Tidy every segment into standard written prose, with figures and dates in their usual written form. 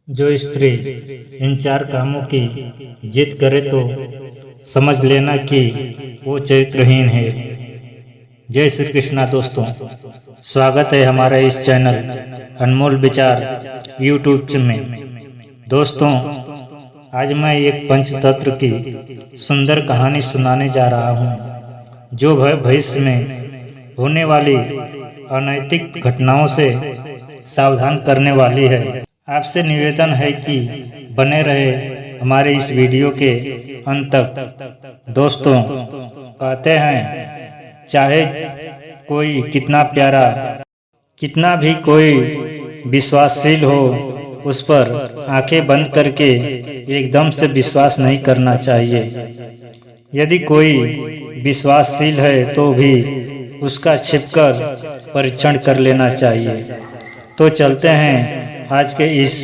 जो स्त्री इन चार कामों की जिद करे तो समझ लेना कि वो चरित्रहीन है। जय श्री कृष्णा दोस्तों, स्वागत है हमारा इस चैनल अनमोल विचार यूट्यूब में। दोस्तों, आज मैं एक पंचतंत्र की सुंदर कहानी सुनाने जा रहा हूँ, जो भविष्य में होने वाली अनैतिक घटनाओं से सावधान करने वाली है। आपसे निवेदन है कि बने रहे हमारे इस वीडियो के अंत तक। दोस्तों, कहते हैं चाहे कोई कितना प्यारा, कितना भी कोई विश्वासशील हो, उस पर आंखें बंद करके एकदम से विश्वास नहीं करना चाहिए। यदि कोई विश्वासशील है तो भी उसका छिपकर परीक्षण कर लेना चाहिए। तो चलते हैं आज के इस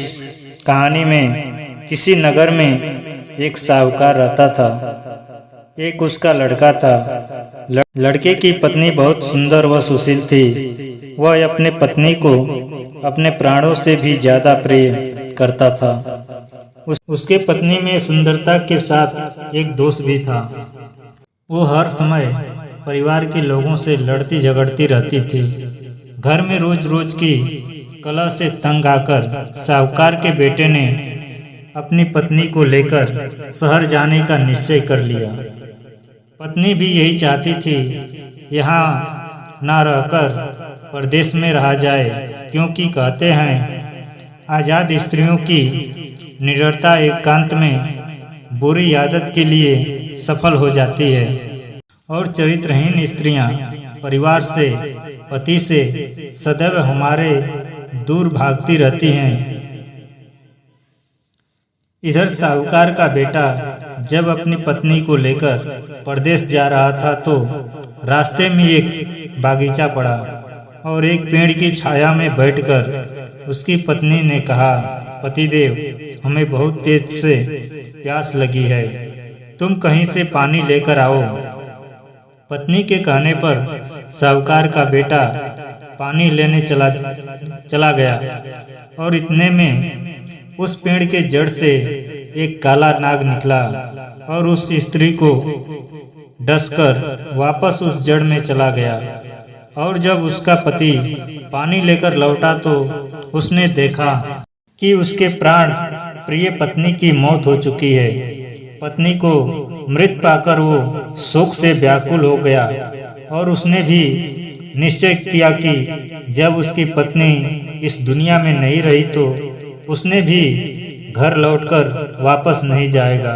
कहानी में। किसी नगर में एक साहूकार रहता था। एक उसका लड़का था। लड़के की पत्नी बहुत सुंदर व सुशील थी। वह अपने पत्नी को अपने प्राणों से भी ज्यादा प्रिय करता था। उसके पत्नी में सुंदरता के साथ एक दोष भी था। वो हर समय परिवार के लोगों से लड़ती झगड़ती रहती थी। घर में रोज रोज की कलह से तंग आकर साहूकार के बेटे ने अपनी पत्नी को लेकर शहर जाने का निश्चय कर लिया। पत्नी भी यही चाहती थी, यहाँ ना रहकर परदेश में रहा जाए, क्योंकि कहते हैं आजाद स्त्रियों की निडरता एकांत में बुरी आदत के लिए सफल हो जाती है, और चरित्रहीन स्त्रियां परिवार से, पति से सदैव हमारे दूर भागती रहती हैं। इधर साहूकार का बेटा जब अपनी पत्नी को लेकर परदेश जा रहा था तो रास्ते में एक बागीचा पड़ा, और एक पेड़ की छाया में बैठकर उसकी पत्नी ने कहा, पतिदेव, हमें बहुत तेज से प्यास लगी है, तुम कहीं से पानी लेकर आओ। पत्नी के कहने पर साहूकार का बेटा पानी लेने चला गया, और इतने में उस पेड़ के जड़ से एक काला नाग निकला और उस स्त्री को डसकर वापस उस जड़ में चला गया। और जब उसका पति पानी लेकर लौटा तो उसने देखा कि उसके प्राण प्रिय पत्नी की मौत हो चुकी है। पत्नी को मृत पाकर वो शोक से व्याकुल हो गया, और उसने भी निश्चय किया कि जब उसकी पत्नी इस दुनिया में नहीं रही तो उसने भी घर लौटकर वापस नहीं जाएगा।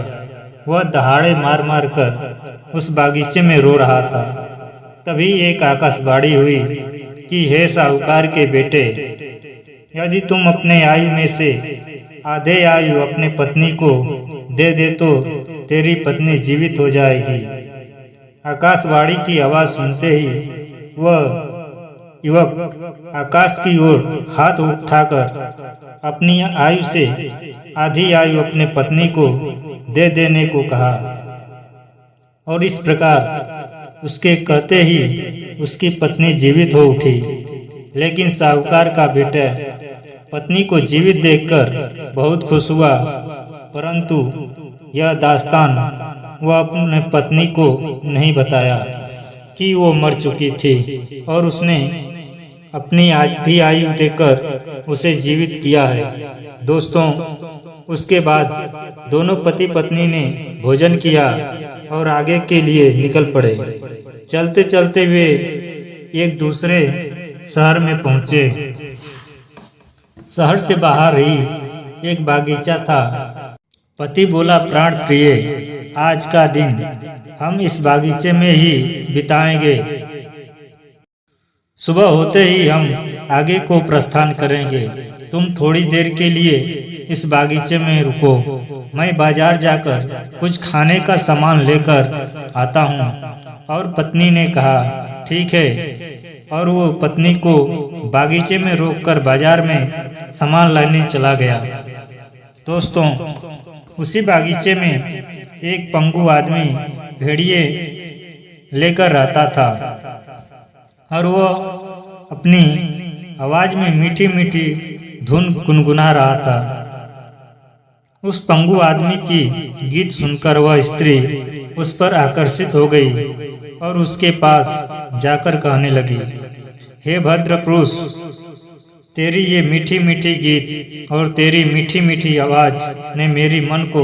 वह दहाड़े मार मार कर उस बागीचे में रो रहा था। तभी एक आकाशवाणी हुई कि हे साहूकार के बेटे, यदि तुम अपने आयु में से आधे आयु अपने पत्नी को दे दे तो तेरी पत्नी जीवित हो जाएगी। आकाशवाणी की आवाज सुनते ही वह युवक आकाश की ओर हाथ उठाकर अपनी आयु से आधी आयु अपने पत्नी को दे देने को कहा, और इस प्रकार उसके कहते ही उसकी पत्नी जीवित हो उठी। लेकिन साहूकार का बेटा पत्नी को जीवित देखकर बहुत खुश हुआ, परंतु यह दास्तान वह अपने पत्नी को नहीं बताया कि वो मर चुकी थी, और उसने अपनी आधी आयु देकर उसे जीवित किया है। दोस्तों, उसके बाद दोनों पति पत्नी ने भोजन किया और आगे के लिए निकल पड़े। चलते चलते वे एक दूसरे शहर में पहुंचे। शहर से बाहर ही एक बागीचा था। पति बोला, प्राण प्रिय, आज का दिन हम इस बागीचे में ही बिताएंगे। सुबह होते ही हम आगे को प्रस्थान करेंगे। तुम थोड़ी देर के लिए इस बागीचे में रुको, मैं बाजार जाकर कुछ खाने का सामान लेकर आता हूँ। और पत्नी ने कहा, ठीक है, और वो पत्नी को बागीचे में रोककर बाजार में सामान लाने चला गया। दोस्तों, उसी बागीचे में एक पंगु आदमी भेड़िए लेकर रहता था, और वो अपनी आवाज में मीठी मीठी धुन गुनगुना रहा था। उस पंगु आदमी की गीत सुनकर वह स्त्री उस पर आकर्षित हो गई और उसके पास जाकर कहने लगी, हे भद्र पुरुष, तेरी ये मीठी मीठी गीत और तेरी मीठी मीठी आवाज ने मेरी मन को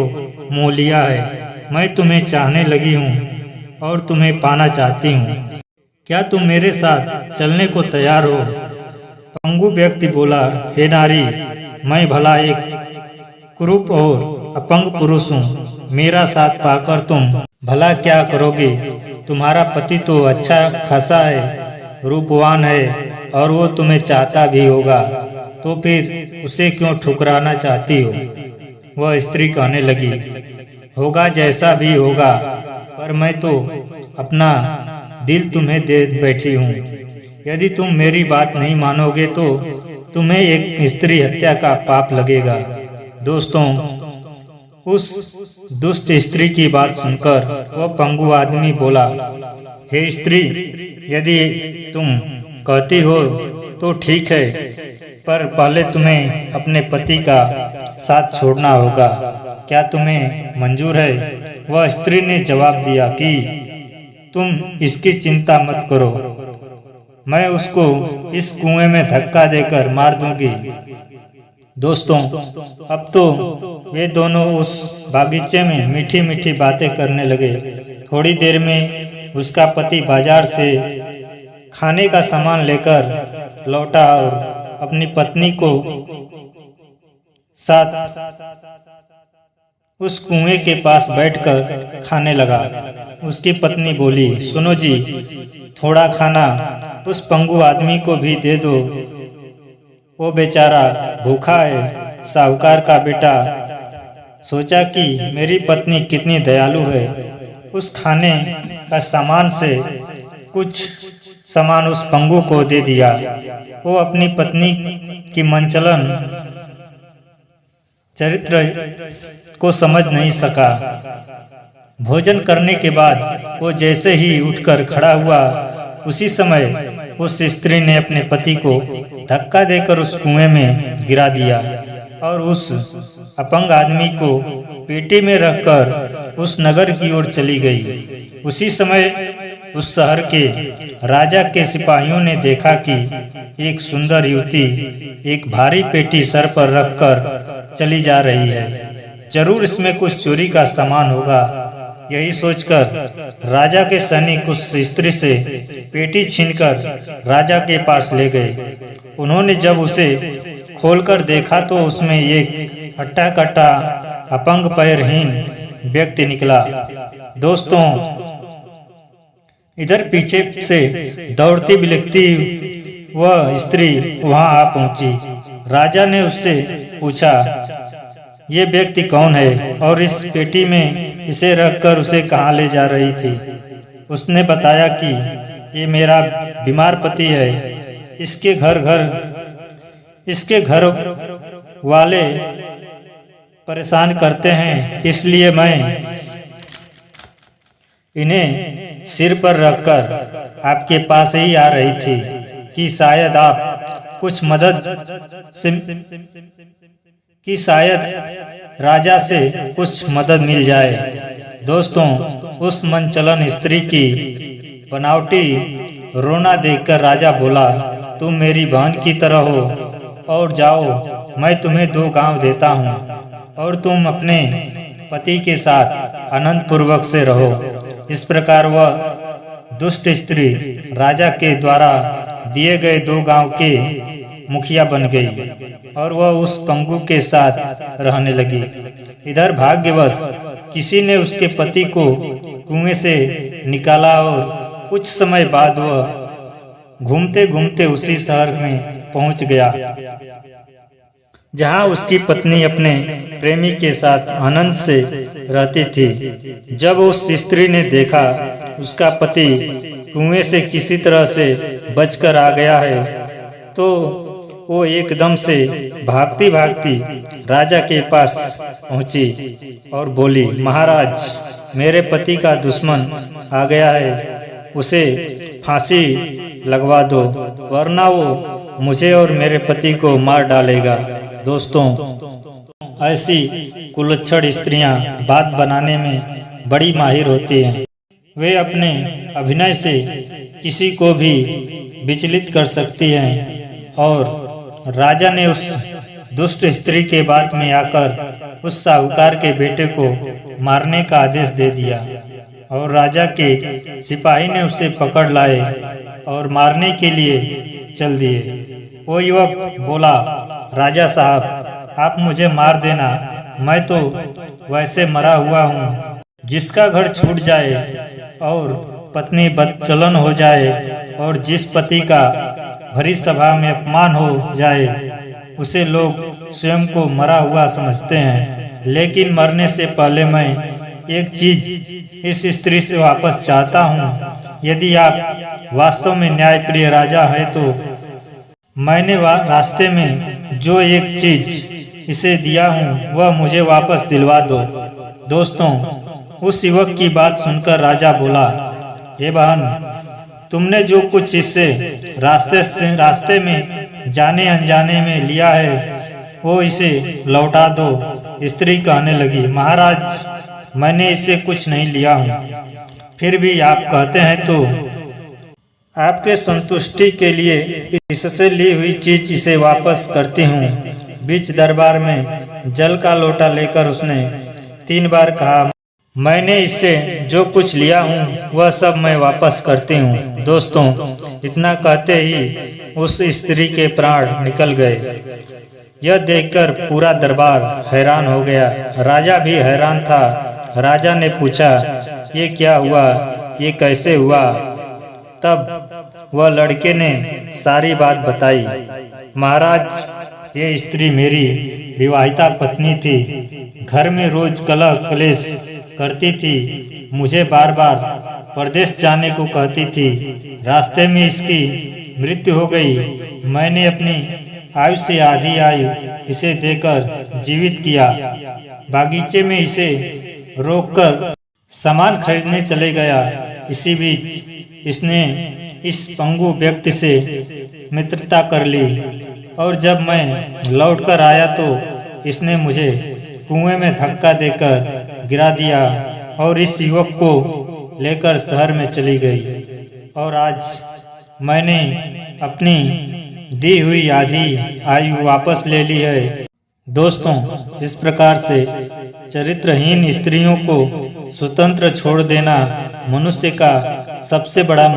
मोह लिया है। मैं तुम्हें चाहने लगी हूँ और तुम्हें पाना चाहती हूँ। क्या तुम मेरे साथ चलने को तैयार हो? पंगु व्यक्ति बोला, हे नारी, मैं भला एक कुरूप और अपंग पुरुष हूँ। मेरा साथ पाकर तुम भला क्या करोगे? तुम्हारा पति तो अच्छा खासा है, रूपवान है और वो तुम्हें चाहता भी होगा, तो फिर उसे क्यों ठुकराना चाहती हो? वह स्त्री कहने लगी, होगा जैसा भी होगा, पर मैं तो अपना दिल तुम्हें दे बैठी हूँ। यदि तुम मेरी बात नहीं मानोगे तो तुम्हें एक स्त्री हत्या का पाप लगेगा। दोस्तों, उस दुष्ट स्त्री की बात सुनकर वह पंगु आदमी बोला, हे स्त्री, यदि तुम कहती हो तो ठीक है, पर पहले तुम्हें अपने पति का साथ छोड़ना होगा। क्या तुम्हें मंजूर है? वह स्त्री ने जवाब दिया कि तुम इसकी चिंता मत करो, मैं उसको इस कुएं में धक्का देकर मार दूंगी। दोस्तों, अब तो वे दोनों उस बागीचे में मीठी मीठी बातें करने लगे। थोड़ी देर में उसका पति बाजार से खाने का सामान लेकर लौटा और अपनी पत्नी को साथ उस कुएं के पास बैठकर खाने लगा। उसकी पत्नी बोली, सुनो जी, थोड़ा खाना उस पंगु आदमी को भी दे दो, वो बेचारा भूखा है। साहूकार का बेटा सोचा कि मेरी पत्नी कितनी दयालु है, उस खाने का सामान से कुछ सामान उस पंगु को दे दिया। वो अपनी पत्नी की मनचलन चरित्र को समझ नहीं सका। भोजन करने के बाद वो जैसे ही उठकर खड़ा हुआ, उसी समय उस स्त्री ने अपने पति को धक्का देकर उस कुएं में गिरा दिया और उस अपंग आदमी को पेटी में रखकर उस नगर की ओर चली गई। उसी समय उस शहर के राजा के सिपाहियों ने देखा कि एक सुंदर युवती एक भारी पेटी सर पर रखकर चली जा रही है। जरूर इसमें कुछ चोरी का सामान होगा। यही सोचकर राजा के सैनिक उस स्त्री से पेटी छीनकर राजा के पास ले गए। उन्होंने जब उसे खोलकर देखा तो उसमें एक हट्टा कट्टा अपंग पैरहीन व्यक्ति निकला। दोस्तों, इधर पीछे से दौड़ती बिलखती वह स्त्री वहां आ पहुंची। राजा ने उससे पूछा, ये व्यक्ति कौन है और इस पेटी में इसे रखकर उसे कहाँ ले जा रही थी? उसने बताया कि ये मेरा बीमार पति है। इसके घर वाले परेशान करते हैं, इसलिए मैं इन्हें सिर पर रखकर आपके पास ही आ रही थी कि शायद राजा से कुछ मदद मिल जाए। दोस्तों, उस मनचलन स्त्री की बनावटी रोना देखकर राजा बोला, तुम मेरी बहन की तरह हो और जाओ, मैं तुम्हें 2 गांव देता हूँ और तुम अपने पति के साथ आनंद पूर्वक से रहो। इस प्रकार वह दुष्ट स्त्री राजा के द्वारा दिए गए 2 गांव के मुखिया बन गई और वह उस पंगु के साथ रहने लगी। इधर भाग्यवश किसी ने उसके पति को कुएं से निकाला और कुछ समय बाद वह घूमते घूमते उसी शहर में पहुंच गया जहां उसकी पत्नी अपने प्रेमी के साथ आनंद से रहती थी। जब उस स्त्री ने देखा उसका पति कुएं से किसी तरह से बचकर आ गया है, तो वो एकदम से भागती भागती राजा के पास पहुंची और बोली, महाराज, मेरे पति का दुश्मन आ गया है, उसे फांसी लगवा दो, वरना वो मुझे और मेरे पति को मार डालेगा। दोस्तों, ऐसी कुलच्छड़ स्त्रियां बात बनाने में बड़ी माहिर होती हैं। वे अपने अभिनय से किसी को भी विचलित कर सकती हैं और राजा ने उस दुष्ट स्त्री के बात में आकर उस साहूकार के बेटे को मारने का आदेश दे दिया और राजा के सिपाही ने उसे पकड़ लाए और मारने के लिए चल दिए। वो युवक बोला, राजा साहब, आप मुझे मार देना, मैं तो वैसे मरा हुआ हूँ। जिसका घर छूट जाए और पत्नी बदचलन हो जाए और जिस पति का भरी सभा में अपमान हो जाए उसे लोग स्वयं को मरा हुआ समझते हैं, लेकिन मरने से पहले मैं एक चीज इस स्त्री से वापस चाहता हूँ। यदि आप वास्तव में न्यायप्रिय राजा है तो मैंने रास्ते में जो एक चीज इसे दिया हूँ वह मुझे वापस दिलवा दो। दोस्तों, उस युवक की बात सुनकर राजा बोला, हे बहन, तुमने जो कुछ इससे रास्ते में जाने अनजाने में लिया है वो इसे लौटा दो। स्त्री कहने लगी, महाराज, मैंने इससे कुछ नहीं लिया हूँ, फिर भी आप कहते हैं तो आपके संतुष्टि के लिए इससे ली हुई चीज इसे वापस करती हूँ। बीच दरबार में जल का लोटा लेकर उसने 3 बार कहा, मैंने इससे जो कुछ लिया हूँ वह सब मैं वापस करती हूँ। दोस्तों, इतना कहते ही उस स्त्री के प्राण निकल गए। यह देखकर पूरा दरबार हैरान हो गया। राजा भी हैरान था। राजा ने पूछा, ये क्या हुआ, ये कैसे हुआ? तब वह लड़के ने सारी बात बताई। महाराज, ये स्त्री मेरी विवाहिता पत्नी थी। घर में रोज कलह क्लेश करती थी। मुझे बार बार परदेश जाने को कहती थी। रास्ते में इसकी मृत्यु हो गई। मैंने अपनी आयु से आधी आयु इसे देकर जीवित किया। बागीचे में इसे रोककर सामान खरीदने चले गया। इसी बीच इसने इस पंगु व्यक्ति से मित्रता कर ली और जब मैं लौटकर आया तो इसने मुझे कुएं में धक्का देकर गिरा दिया और इस युवक को लेकर शहर में चली गई। और आज मैंने अपनी दी हुई आधी आयु वापस ले ली है। दोस्तों, इस प्रकार से चरित्रहीन स्त्रियों को स्वतंत्र छोड़ देना मनुष्य का सबसे बड़ा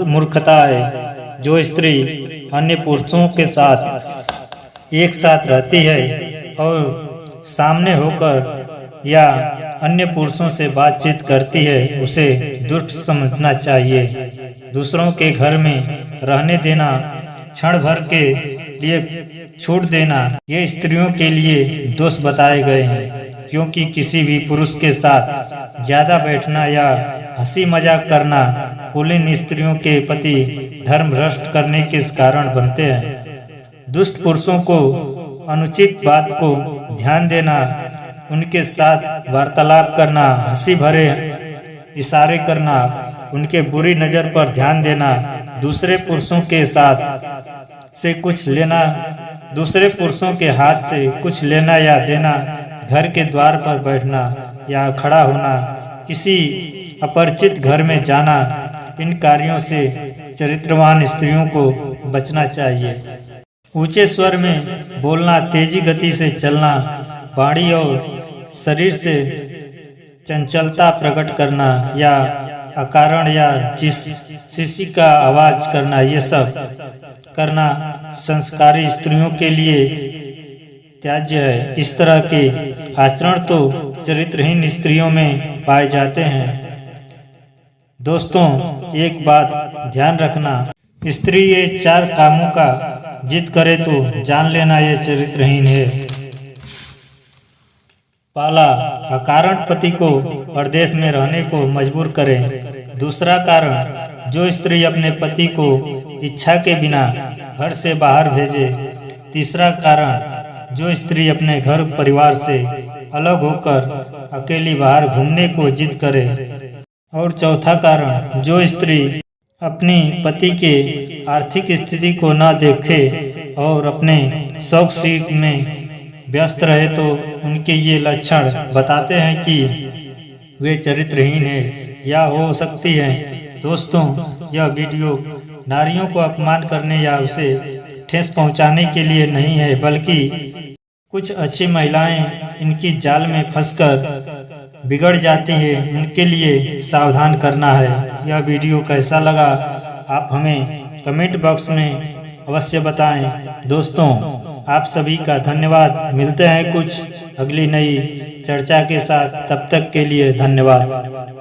मूर्खता है। जो स्त्री अन्य पुरुषों के साथ एक साथ रहती है और सामने होकर या अन्य पुरुषों से बातचीत करती है उसे दुष्ट समझना चाहिए। दूसरों के घर में रहने देना, क्षण भर के लिए छूट देना, ये स्त्रियों के लिए दोष बताए गए हैं, क्योंकि किसी भी पुरुष के साथ ज्यादा बैठना या हंसी मजाक करना कुलीन स्त्रियों के पति धर्म भ्रष्ट करने के कारण बनते हैं। दुष्ट पुरुषों को अनुचित बात को ध्यान देना, उनके साथ वार्तालाप करना, हंसी भरे इशारे करना, उनके बुरी नजर पर ध्यान देना, दूसरे पुरुषों के हाथ से कुछ लेना या देना, घर के द्वार पर बैठना या खड़ा होना, किसी अपरिचित घर में जाना, इन कार्यों से चरित्रवान स्त्रियों को बचना चाहिए। ऊंचे स्वर में बोलना, तेजी गति से चलना, वाणी और शरीर से चंचलता प्रकट करना या अकारण या शिशी का आवाज करना, ये सब करना संस्कारी स्त्रियों के लिए त्याज्य है। इस तरह के आचरण तो चरित्रहीन स्त्रियों में पाए जाते हैं। दोस्तों, एक बात ध्यान रखना, स्त्री ये 4 कामों का जिद करे तो जान लेना ये चरित्रहीन है। पहला, अकारण पति को परदेश में रहने को मजबूर करे। दूसरा कारण, जो स्त्री अपने पति को इच्छा के बिना घर से बाहर भेजे। तीसरा कारण, जो स्त्री अपने घर परिवार से अलग होकर अकेली बाहर घूमने को जिद करे। और चौथा कारण, जो स्त्री अपनी पति के आर्थिक स्थिति को न देखे और अपने शौक सीख में व्यस्त रहे तो उनके ये लक्षण बताते हैं कि वे चरित्रहीन है या हो सकती हैं। दोस्तों, यह वीडियो नारियों को अपमान करने या उसे ठेस पहुंचाने के लिए नहीं है, बल्कि कुछ अच्छी महिलाएं इनकी जाल में फंसकर बिगड़ जाती हैं, उनके लिए सावधान करना है। यह वीडियो कैसा लगा आप हमें कमेंट बॉक्स में अवश्य बताएं। दोस्तों, आप सभी का धन्यवाद। मिलते हैं कुछ अगली नई चर्चा के साथ, तब तक के लिए धन्यवाद।